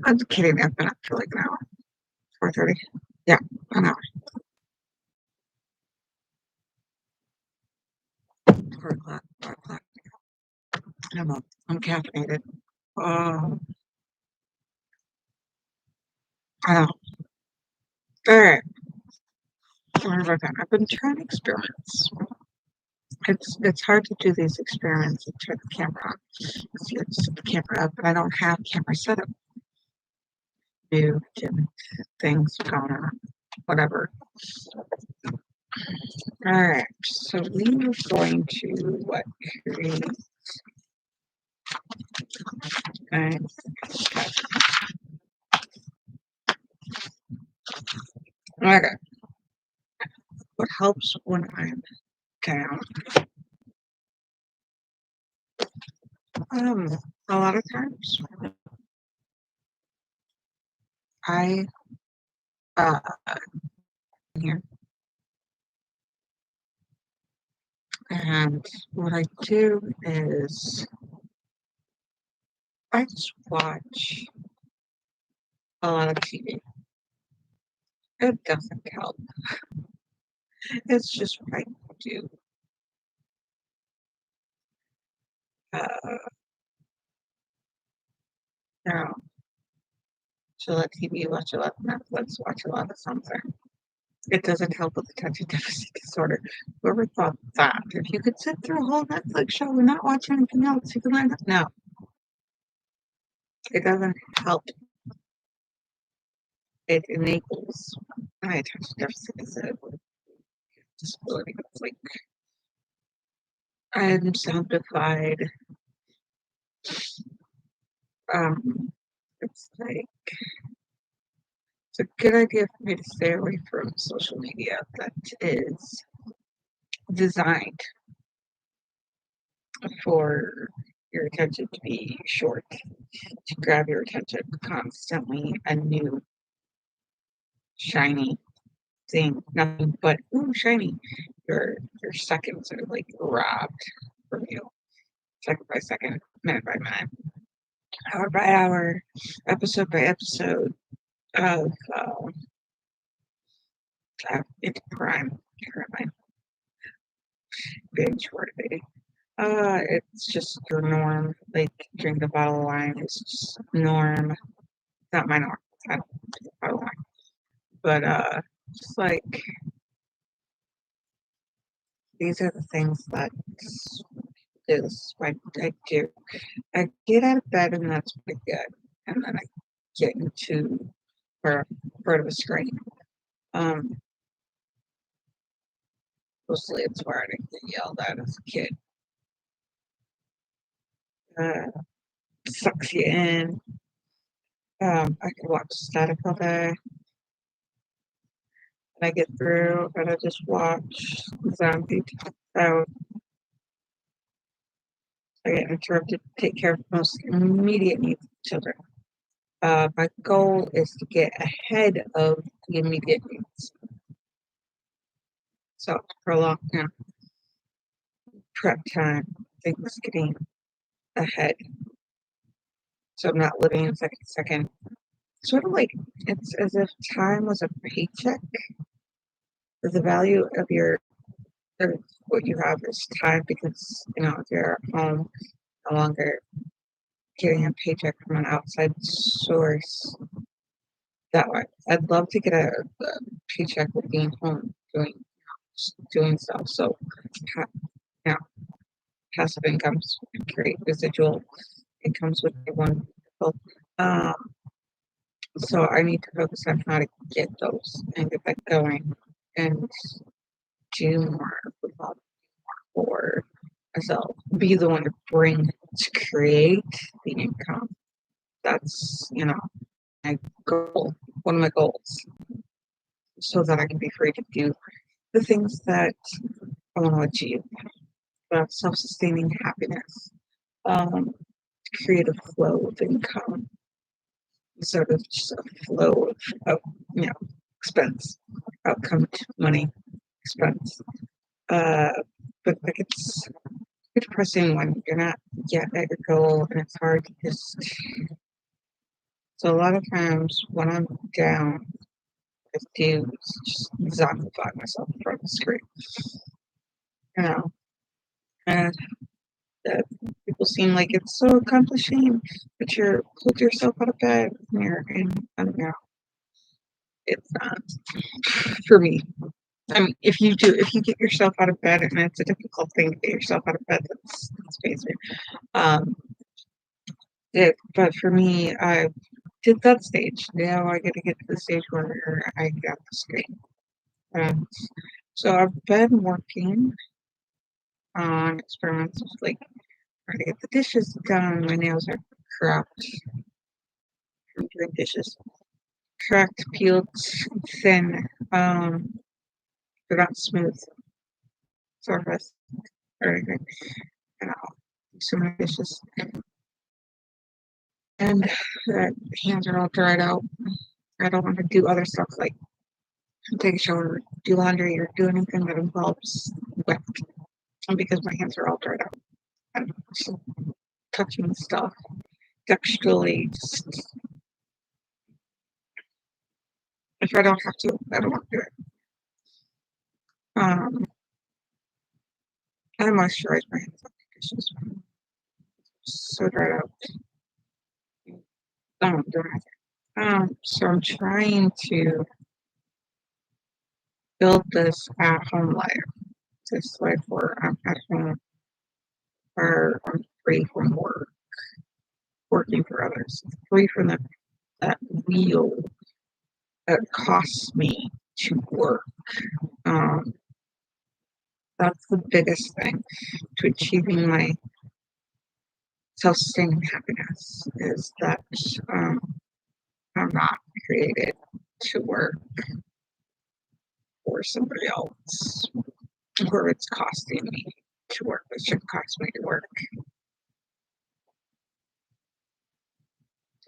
I'm kidding. I've been up for like an hour. 4:30. Yeah, an hour. 4 o'clock. 5 o'clock. I'm up. I'm caffeinated. Oh, I know. All right. Sorry about that. I've been trying experiments. It's hard to do these experiments and turn the camera on. You set the camera up, but I don't have camera set up. New things going on. Whatever. All right. So we are going to what create. And okay. What helps when I'm down? A lot of times I uh here and what I do is I just watch a lot of TV. It doesn't help. It's just what I do. Uh, now, so let TV, watch a lot of Netflix, watch a lot of something. It doesn't help with attention deficit disorder. Whoever thought that? If you could sit through a whole Netflix show and not watch anything else, you can learn that. No, it doesn't help. It enables my attention deficit disability. It's like I'm soundified. It's like it's a good idea for me to stay away from social media that is designed for your attention to be short, to grab your attention constantly, a new shiny thing, nothing but ooh shiny. Your seconds are like robbed from you, second by second, minute by minute, hour by hour, episode by episode of into prime binge worthy. It's just your norm. Like drink a bottle of wine is just norm. It's not my norm. I don't drink a bottle of wine, but just like these are the things that is what I do. I get out of bed and that's pretty good, and then I get into part of a screen. Mostly it's where I didn't get yelled at as a kid. Sucks you in. I could watch static all day. And I get through and I just watch zombie. So I get interrupted to take care of the most immediate needs of children. My goal is to get ahead of the immediate needs. So prolong prep time, things getting ahead. So I'm not living in second to second. Sort of like it's as if time was a paycheck. The value of what you have is time because if you're at home, no longer getting a paycheck from an outside source that way. I'd love to get a paycheck with being home doing stuff. So, passive incomes create residual incomes with one people. So I need to focus on how to get those and get that going and do more for myself. Be the one to create the income. That's my goal, one of my goals, so that I can be free to do the things that I want to achieve. Self-sustaining happiness, create a flow of income, sort of just a flow of expense, outcome to money, expense. But like it's depressing when you're not yet at your goal and it's hard to just So a lot of times when I'm down, I do just zombify myself in front of the screen, you know, and that people seem like it's so accomplishing that you're pulled yourself out of bed and you're in, I don't know, it's not for me. I mean, if you get yourself out of bed, and it's a difficult thing to get yourself out of bed, that's crazy. Um, but for me, I did that stage. Now I got to get to the stage where I got the screen. And so I've been working on experiments of like trying to get the dishes done. My nails are cracked from doing dishes. Cracked, peeled, thin. They're not smooth surface or anything. And I'll do so many dishes. And hands are all dried out. I don't want to do other stuff like take a shower, do laundry, or do anything that involves wet. And because my hands are all dried out, I'm just touching stuff texturally. Just, if I don't have to, I don't want to do it. I moisturize my hands after dishes. So dried out. I don't do anything. So I'm trying to build this at-home life. This life where I'm at home, where I'm free from work, working for others, free from that wheel that costs me to work. Um, that's the biggest thing to achieving my self-sustaining happiness is that um, I'm not created to work for somebody else, where it's costing me to work. It should cost me to work.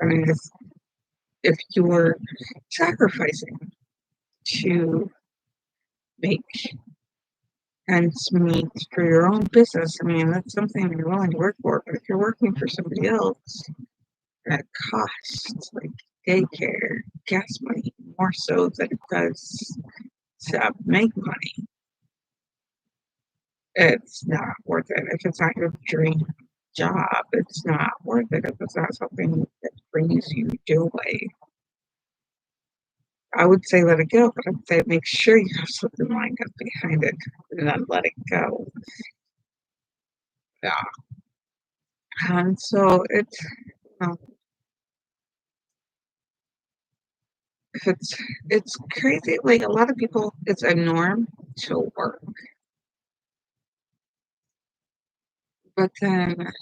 I mean, if you're sacrificing to make ends meet for your own business, I mean, that's something you're willing to work for. But if you're working for somebody else, that costs like daycare, gas money, more so than it does to make money. It's not worth it. If it's not your dream job, it's not worth it. If it's not something that brings you joy, I would say let it go, but I'd say make sure you have something lined up behind it and then let it go. Yeah. And so um, it's crazy. Like a lot of people, it's a norm to work, but then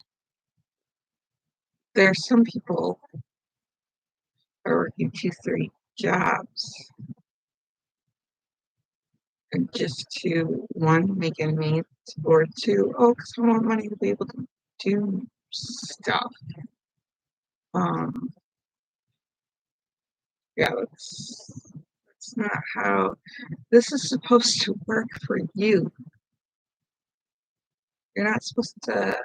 there are some people who are working 2, 3 jobs and just to one make ends meet, or two, oh, because I want money to be able to do stuff. Um, yeah, that's not how this is supposed to work for you. You're not supposed to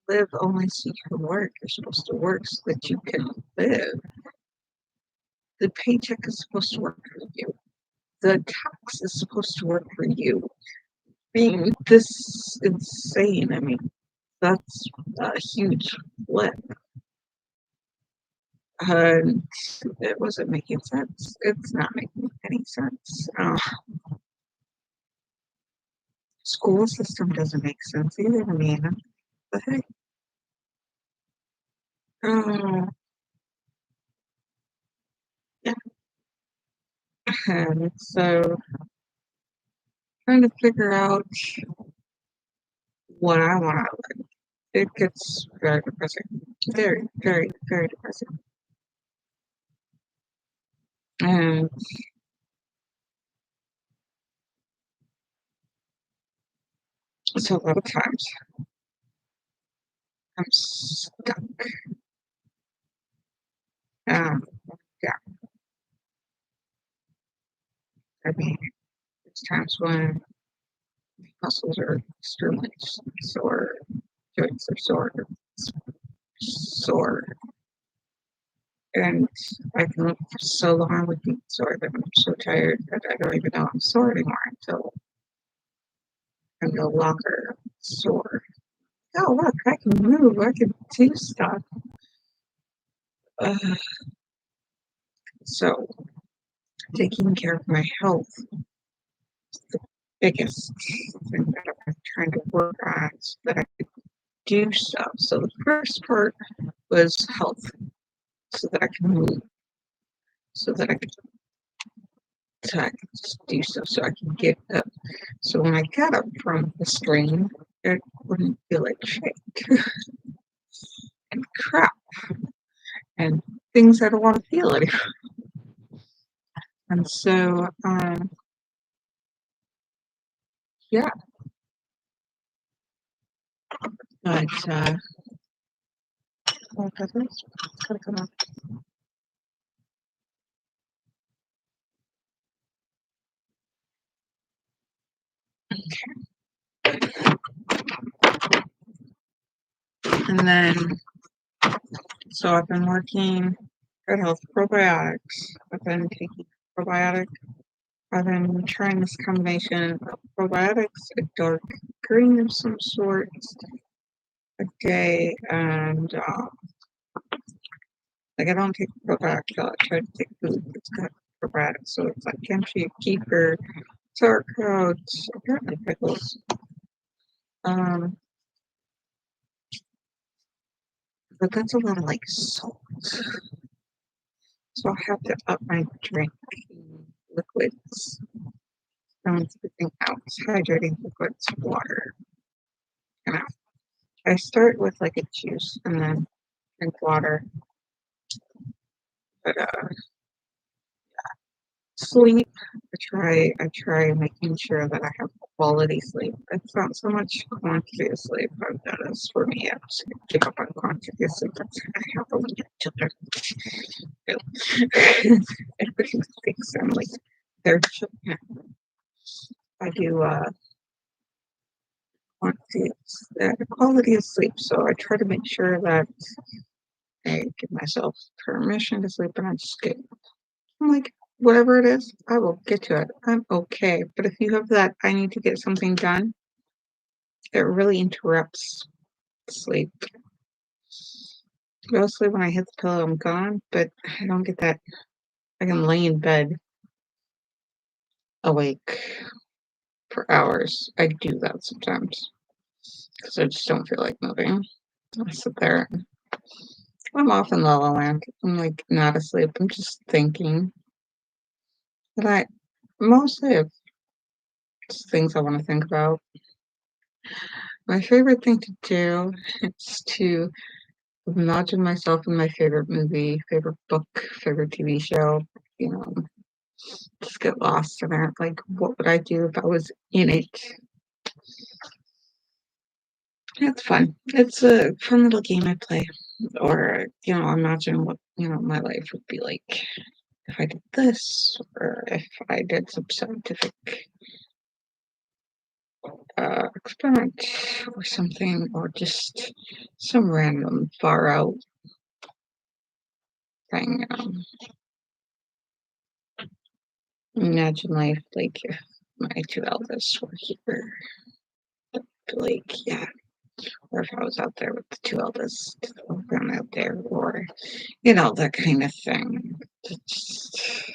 live only so you can work. You're supposed to work so that you can live. The paycheck is supposed to work for you. The tax is supposed to work for you. Being this insane, I mean, that's a huge flip. And it wasn't making sense. It's not making any sense. School system doesn't make sense either to me. The heck? Uh, yeah. And so trying to figure out what I want out of it. It gets very depressing. Very, very, very depressing. And so a lot of times I'm stuck. Um, yeah, I mean, there's times when muscles are extremely sore, joints are sore, sore. And I can look for so long with being sore that I'm so tired that I don't even know I'm sore anymore until I'm no longer sore. Oh, look, I can move. I can do stuff. Uh, so, taking care of my health is the biggest thing that I'm trying to work on so that I can do stuff. So, the first part was health, so that I can move, so that I can just do stuff, so I can get up. So, when I got up from the screen, it wouldn't feel like shit and crap and things I don't want to feel anymore. And so, yeah, but oh, that is it's gonna come up. And then, so I've been working good health probiotics. I've been taking probiotic. I've been trying this combination of probiotics, a dark green of some sort, a day, and like I don't take probiotics. I try to take food that's got probiotics. So it's like kimchi, kefir, sauerkraut, apparently pickles. Um, but that's a lot of like salt. So I'll have to up my drinking liquids. I'm spitting out hydrating liquids, water. And I start with like a juice and then drink water. But sleep, I try making sure that I have quality sleep. It's not so much quantity of sleep, but that is for me. I just give up on quantity of sleep. That's I have to look at children. Everybody thinks I'm like their children. I do quantity, quality of sleep. So I try to make sure that I give myself permission to sleep and I just get, I'm like, whatever it is, I will get to it. I'm okay. But if you have that, I need to get something done, it really interrupts sleep. Mostly when I hit the pillow, I'm gone, but I don't get that. I can lay in bed awake for hours. I do that sometimes because I just don't feel like moving. I sit there. I'm off in La La Land. I'm like not asleep. I'm just thinking. But I mostly have just things I want to think about. My favorite thing to do is to imagine myself in my favorite movie, favorite book, favorite TV show. You know, just get lost in it. Like, what would I do if I was in it? It's fun. It's a fun little game I play. Or, imagine what, my life would be like if I did this, or if I did some scientific experiment or something, or just some random far out thing. Imagine life like if my two eldest were here. Like, yeah, or if I was out there with the two eldest, them out there, or that kind of thing. Just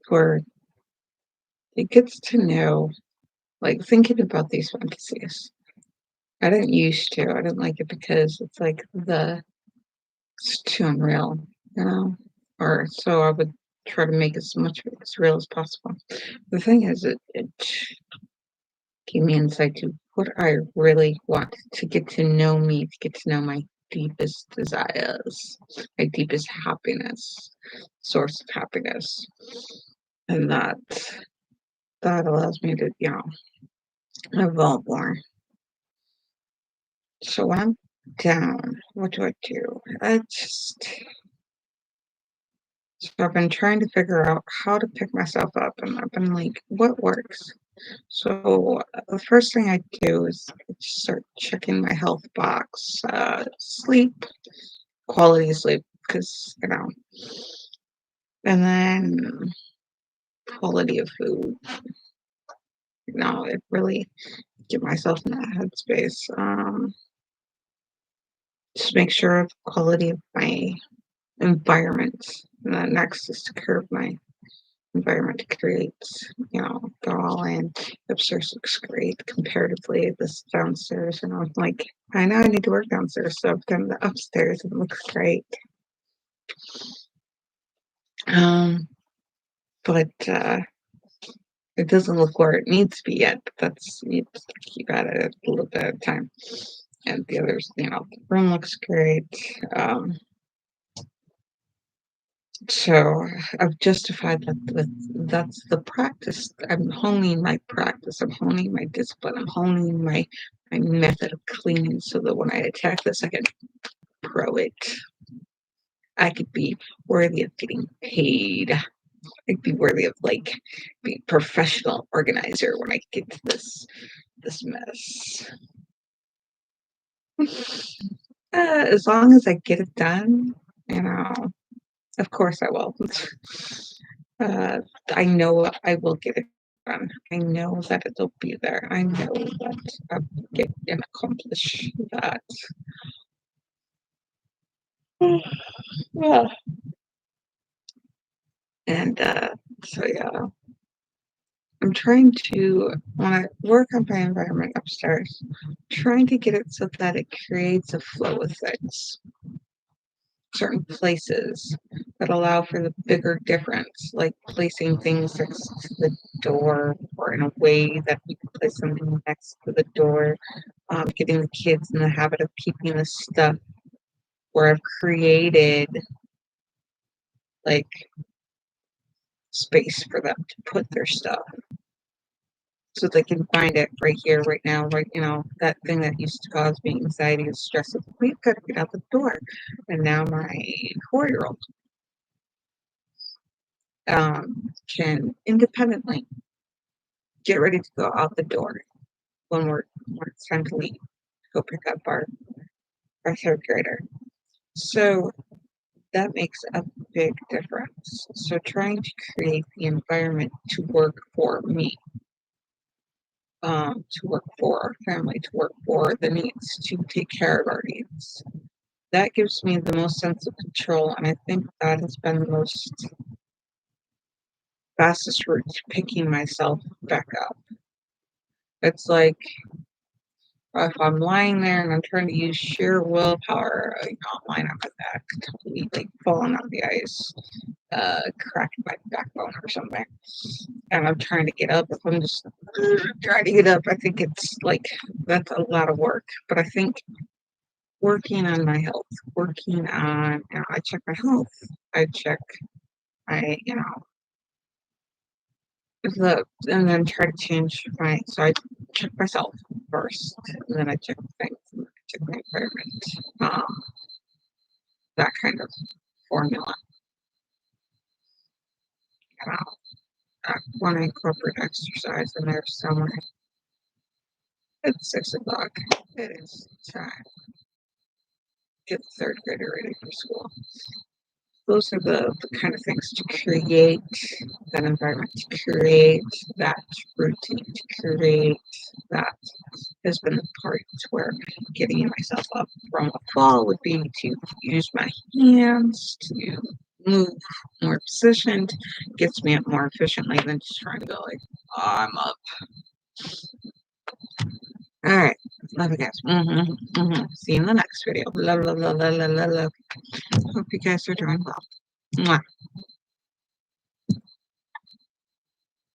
where it gets to know, like thinking about these fantasies. I didn't used to. I didn't like it because it's like it's too unreal, you know? Or so I would try to make as much of it as real as possible. The thing is, it gave me insight to what I really want to get to know me, to get to know my deepest desires, my deepest happiness, source of happiness. And that allows me to, evolve more. So when I'm down, what do I do? So I've been trying to figure out how to pick myself up, and I've been like, what works? So the first thing I do is start checking my health box, sleep, quality sleep because, and then quality of food. It really get myself in that headspace. Just make sure of quality of my environment. And then next is to curb my environment to create, go all in. Upstairs looks great comparatively. This downstairs, I'm like, I know I need to work downstairs, so I've done the upstairs and it looks great. But it doesn't look where it needs to be yet, but that's you just keep at it a little bit at a time. And the others, the room looks great. So I've justified that's the practice. I'm honing my practice. I'm honing my discipline. I'm honing my method of cleaning so that when I attack this, I can pro it. I could be worthy of getting paid. I'd be worthy of being a professional organizer when I get to this mess. As long as I get it done, of course I will. I know I will get it done. I know that it'll be there. I know that I'll get and accomplish that. Yeah. And so yeah, I'm trying to when I work on my environment upstairs, trying to get it so that it creates a flow of things. Certain places that allow for the bigger difference, like placing things next to the door or in a way that we can place something next to the door, getting the kids in the habit of keeping the stuff where I've created like space for them to put their stuff so they can find it right here, right now, right, that thing that used to cause me anxiety and stress of we've got to get out the door. And now my 4-year-old can independently get ready to go out the door when it's time to leave, go pick up our third grader. So that makes a big difference. So trying to create the environment to work for me, to work for our family, to work for the needs, to take care of our needs. That gives me the most sense of control, and I think that has been the most fastest route to picking myself back up. It's like if I'm lying there and I'm trying to use sheer willpower, I'm lying on my back, totally falling on the ice, cracking my backbone or something, and I'm trying to get up. If I'm just trying to get up, I think it's that's a lot of work. But I think working on my health, working on, I check my health, I check my, and then try to change so I check myself first, and then I check things, and then I check my environment, that kind of formula. I want to incorporate exercise in there somewhere. It's 6 o'clock. It is time to get the third grader ready for school. Those are the kind of things to create that environment, to create that routine, to create that has been the part where getting myself up from a fall would be to use my hands to move more positioned, gets me up more efficiently than just trying to go oh, I'm up. All right. Love you guys. See you in the next video. Love, love, love, love, love, love, love. Hope you guys are doing well. Mwah.